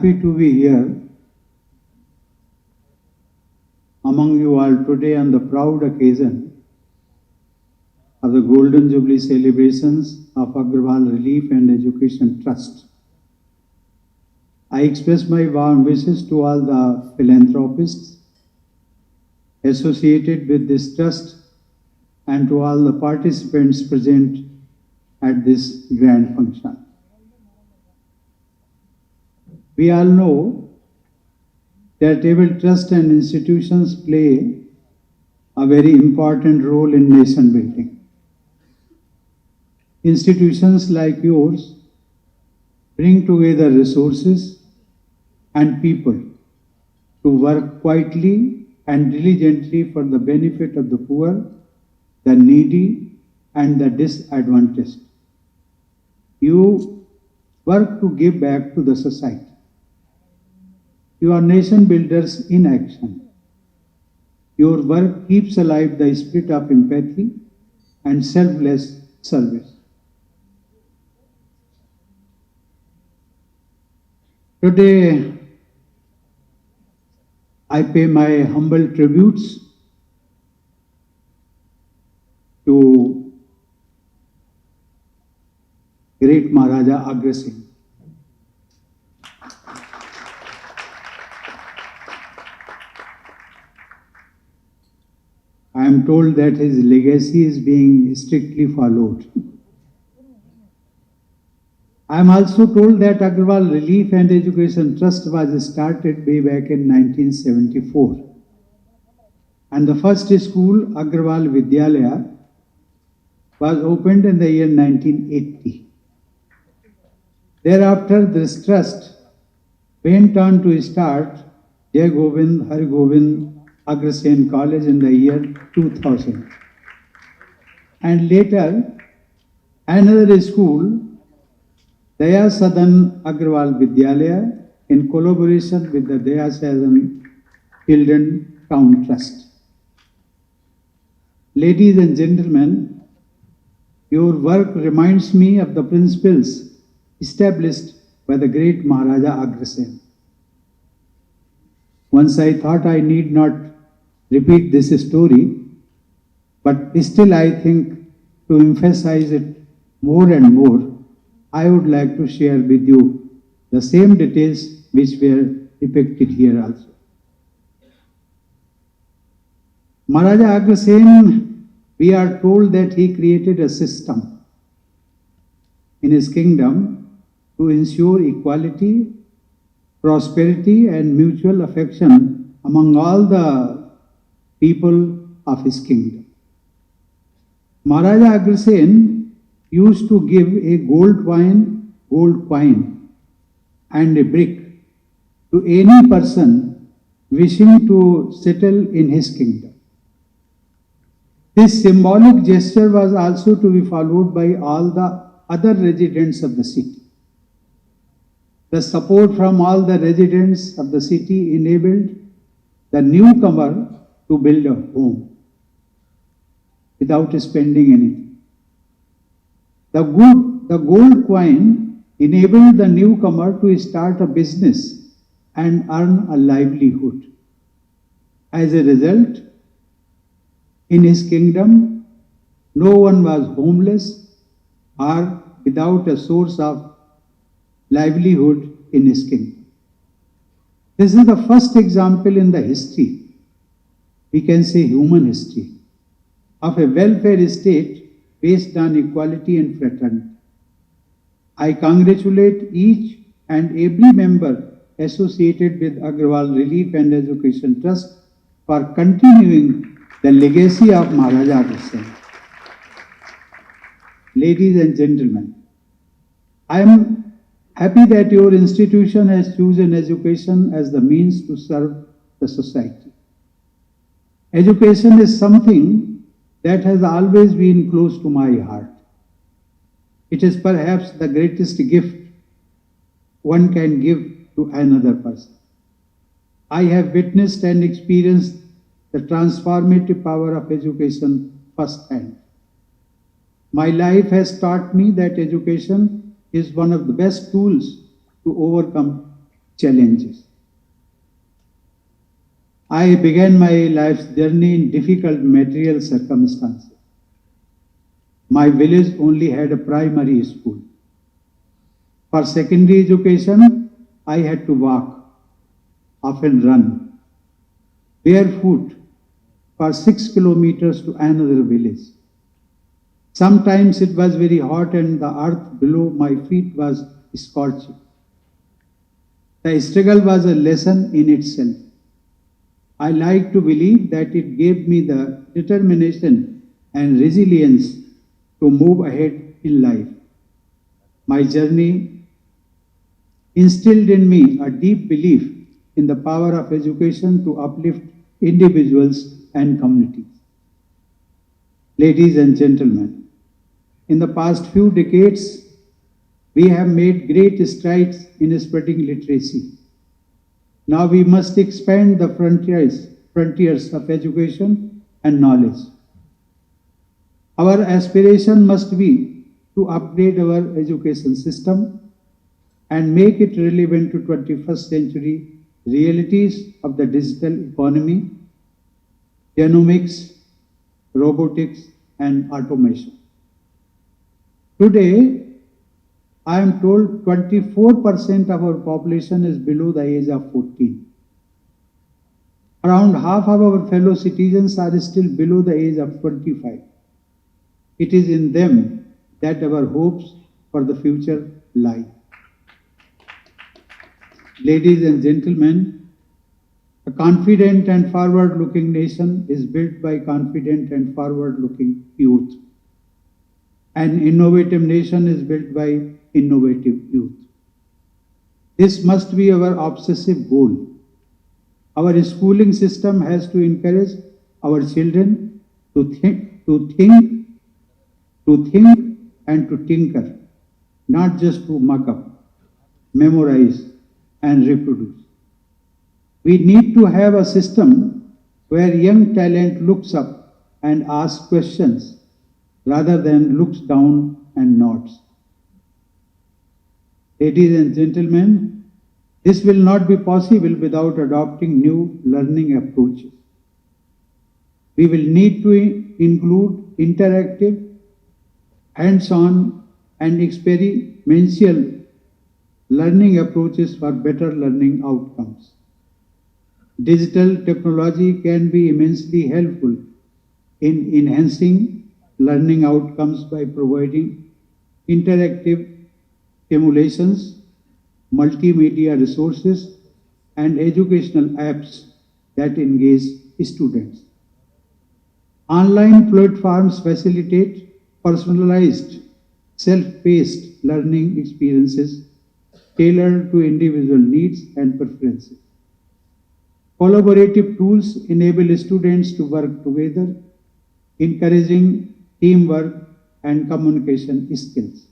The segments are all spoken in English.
happy to be here among you all today on the proud occasion of the Golden Jubilee celebrations of Agarwal Relief and Education Trust. I express my warm wishes to all the philanthropists associated with this trust and to all the participants present at this grand function. We all know charitable trusts and institutions play a very important role in nation building. Institutions like yours bring together resources and people to work quietly and diligently for the benefit of the poor, the needy, and the disadvantaged. You work to give back to the society. You are nation builders in action. Your work keeps alive the spirit of empathy and selfless service. Today, I pay my humble tributes to great Maharaja Agarwal. I am told that his legacy is being strictly followed. I am also told that Agarwal Relief and Education Trust was started way back in 1974. And the first school, Agarwal Vidyalaya, was opened in the year 1980. Thereafter, this trust went on to start Jai Govind, Har Govind, Agarsen College in the year 2000. And later, another school, Daya Sadan Agarwal Vidyalaya, in collaboration with the Daya Sadan Children Town Trust. Ladies and gentlemen, your work reminds me of the principles established by the great Maharaja Agarsen. Once I thought I need not repeat this story, but still I think to emphasize it more and more, I would like to share with you the same details which were depicted here also. Maharaja Agarsen, we are told that he created a system in his kingdom to ensure equality, prosperity and mutual affection among all the people of his kingdom. Maharaja Agarsen used to give a gold coin and a brick to any person wishing to settle in his kingdom. This symbolic gesture was also to be followed by all the other residents of the city. The support from all the residents of the city enabled the newcomer to build a home without spending anything. The gold coin enabled the newcomer to start a business and earn a livelihood. As a result, in his kingdom, no one was homeless or without a source of livelihood in his kingdom. This is the first example in the history, we can say human history, of a welfare state based on equality and fraternity. I congratulate each and every member associated with Agarwal Relief and Education Trust for continuing the legacy of Maharaja Agarsen. Ladies and gentlemen, I am happy that your institution has chosen education as the means to serve the society. Education is something that has always been close to my heart. It is perhaps the greatest gift one can give to another person. I have witnessed and experienced the transformative power of education firsthand. My life has taught me that education is one of the best tools to overcome challenges. I began my life's journey in difficult material circumstances. My village only had a primary school. For secondary education, I had to walk, often run, barefoot for 6 kilometers to another village. Sometimes it was very hot and the earth below my feet was scorching. The struggle was a lesson in itself. I like to believe that it gave me the determination and resilience to move ahead in life. My journey instilled in me a deep belief in the power of education to uplift individuals and communities. Ladies and gentlemen, in the past few decades, we have made great strides in spreading literacy. Now we must expand the frontiers of education and knowledge. Our aspiration must be to upgrade our education system and make it relevant to 21st century realities of the digital economy, genomics, robotics, and automation. Today, I am told 24% of our population is below the age of 14. Around half of our fellow citizens are still below the age of 25. It is in them that our hopes for the future lie. Ladies and gentlemen, a confident and forward-looking nation is built by confident and forward-looking youth. An innovative nation is built by innovative youth. This must be our obsessive goal. Our schooling system has to encourage our children to think, and to tinker, not just to muck up, memorize, and reproduce. We need to have a system where young talent looks up and asks questions rather than looks down and nods. Ladies and gentlemen, this will not be possible without adopting new learning approaches. We will need to include interactive, hands-on, and experiential learning approaches for better learning outcomes. Digital technology can be immensely helpful in enhancing learning outcomes by providing interactive simulations, multimedia resources, and educational apps that engage students. Online platforms facilitate personalized, self-paced learning experiences tailored to individual needs and preferences. Collaborative tools enable students to work together, encouraging teamwork and communication skills.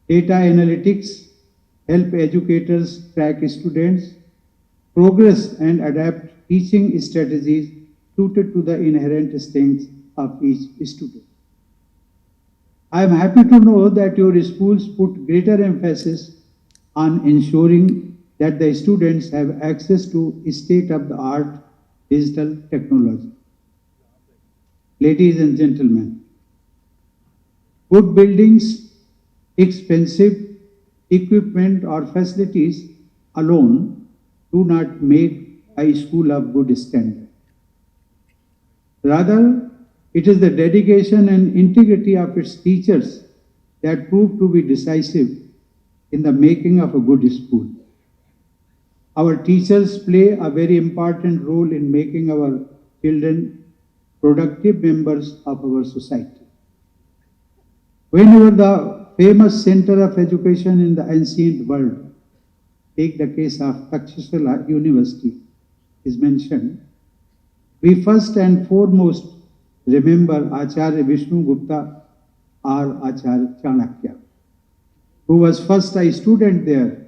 Data analytics help educators track students' progress and adapt teaching strategies suited to the inherent strengths of each student. I am happy to know that your schools put greater emphasis on ensuring that the students have access to state-of-the-art digital technology. Ladies and gentlemen, good buildings, expensive equipment or facilities alone do not make a school of good standard. Rather, it is the dedication and integrity of its teachers that prove to be decisive in the making of a good school. Our teachers play a very important role in making our children productive members of our society. Whenever the famous center of education in the ancient world, take the case of Takshashila University, is mentioned, we first and foremost remember Acharya Vishnu Gupta or Acharya Chanakya, who was first a student there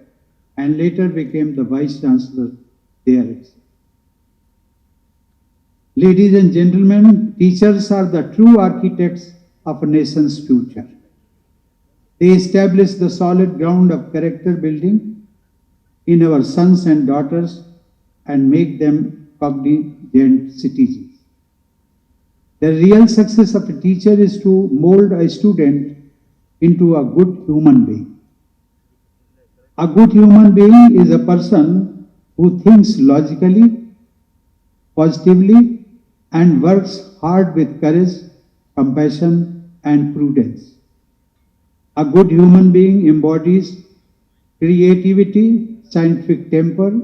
and later became the vice chancellor there. Ladies and gentlemen, teachers are the true architects of a nation's future. They establish the solid ground of character building in our sons and daughters and make them cognizant citizens. The real success of a teacher is to mold a student into a good human being. A good human being is a person who thinks logically, positively, and works hard with courage, compassion, and prudence. A good human being embodies creativity, scientific temper,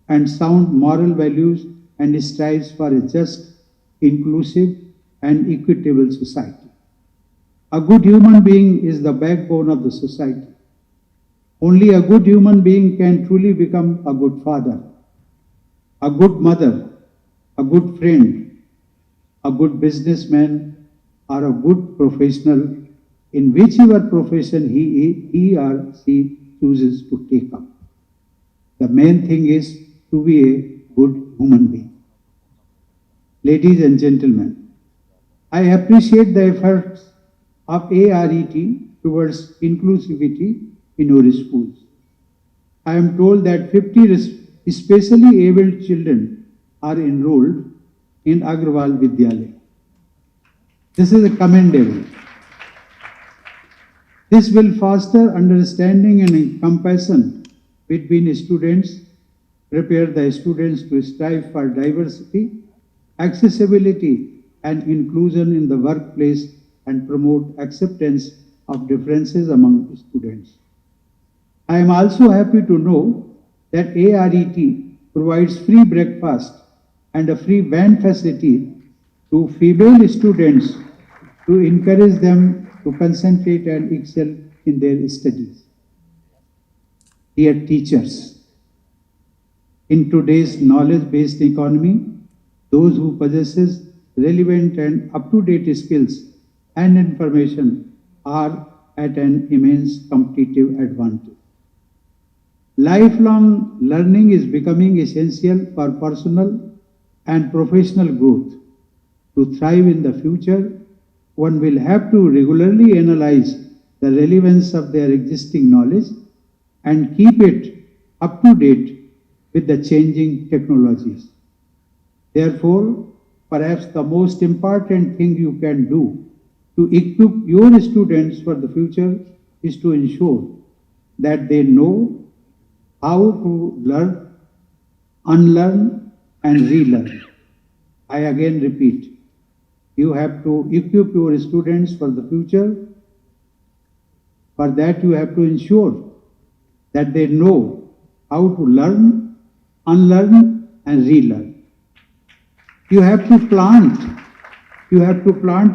and sound moral values and strives for a just, inclusive, and equitable society. A good human being is the backbone of the society. Only a good human being can truly become a good father, a good mother, a good friend, a good businessman, or a good professional in whichever profession he or she chooses to take up. The main thing is to be a good human being. Ladies and gentlemen, I appreciate the efforts of ARET towards inclusivity in our schools. I am told that 50 especially able children are enrolled in Agarwal Vidyalaya. This is commendable. This will foster understanding and compassion between students, prepare the students to strive for diversity, accessibility, and inclusion in the workplace, and promote acceptance of differences among students. I am also happy to know that ARET provides free breakfast and a free van facility to female students to encourage them to concentrate and excel in their studies. Dear teachers, in today's knowledge-based economy, those who possess relevant and up-to-date skills and information are at an immense competitive advantage. Lifelong learning is becoming essential for personal and professional growth. To thrive in the future, one will have to regularly analyze the relevance of their existing knowledge and keep it up to date with the changing technologies. Therefore, perhaps the most important thing you can do to equip your students for the future is to ensure that they know how to learn, unlearn, and relearn. I again repeat, you have to equip your students for the future. For that, you have to ensure that they know how to learn, unlearn, and relearn. You have to plant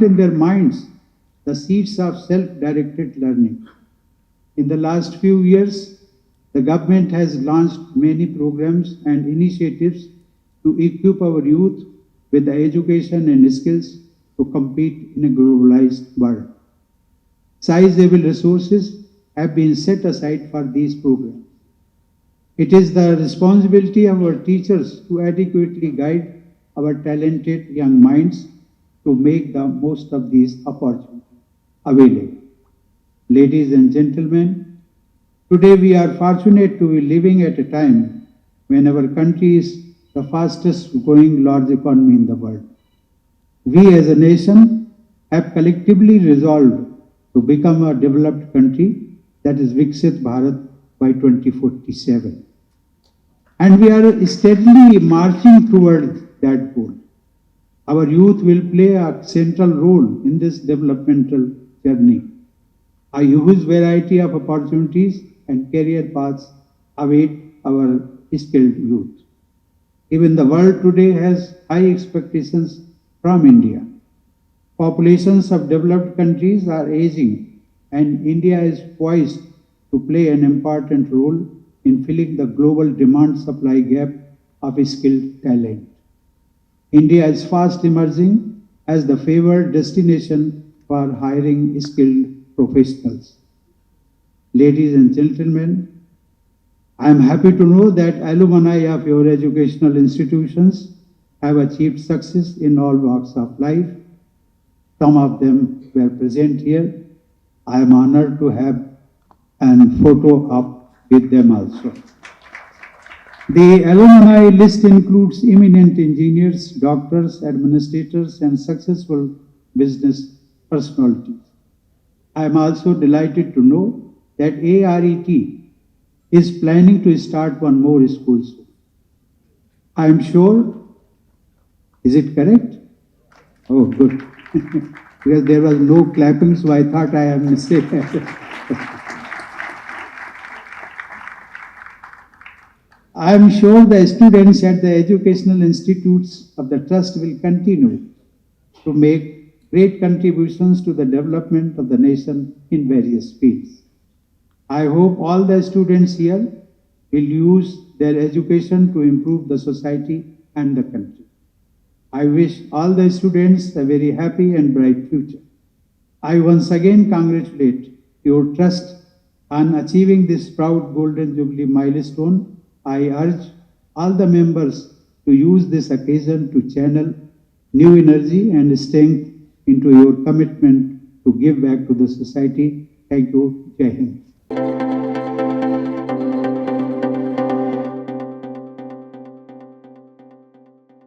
in their minds the seeds of self-directed learning. In the last few years, the government has launched many programs and initiatives to equip our youth with the education and skills to compete in a globalized world. Sizable resources have been set aside for these programs. It is the responsibility of our teachers to adequately guide our talented young minds to make the most of these opportunities available. Ladies and gentlemen, today we are fortunate to be living at a time when our country is the fastest growing large economy in the world. We as a nation have collectively resolved to become a developed country, that is Viksit Bharat, by 2047. And we are steadily marching toward that goal. Our youth will play a central role in this developmental journey. A huge variety of opportunities and career paths await our skilled youth. Even the world today has high expectations from India. Populations of developed countries are aging, and India is poised to play an important role in filling the global demand-supply gap of skilled talent. India is fast emerging as the favored destination for hiring skilled professionals. Ladies and gentlemen, I am happy to know that alumni of your educational institutions have achieved success in all walks of life. Some of them were present here. I am honored to have a photo up with them also. The alumni list includes eminent engineers, doctors, administrators, and successful business personalities. I am also delighted to know that ARET is planning to start one more school soon. I am sure, is it correct? Oh, good. Because there was no clapping, so I thought I have mistaken. I am sure the students at the educational institutes of the trust will continue to make great contributions to the development of the nation in various fields. I hope all the students here will use their education to improve the society and the country. I wish all the students a very happy and bright future. I once again congratulate your trust on achieving this proud Golden Jubilee milestone. I urge all the members to use this occasion to channel new energy and strength into your commitment to give back to the society. Thank you. Jai Hind.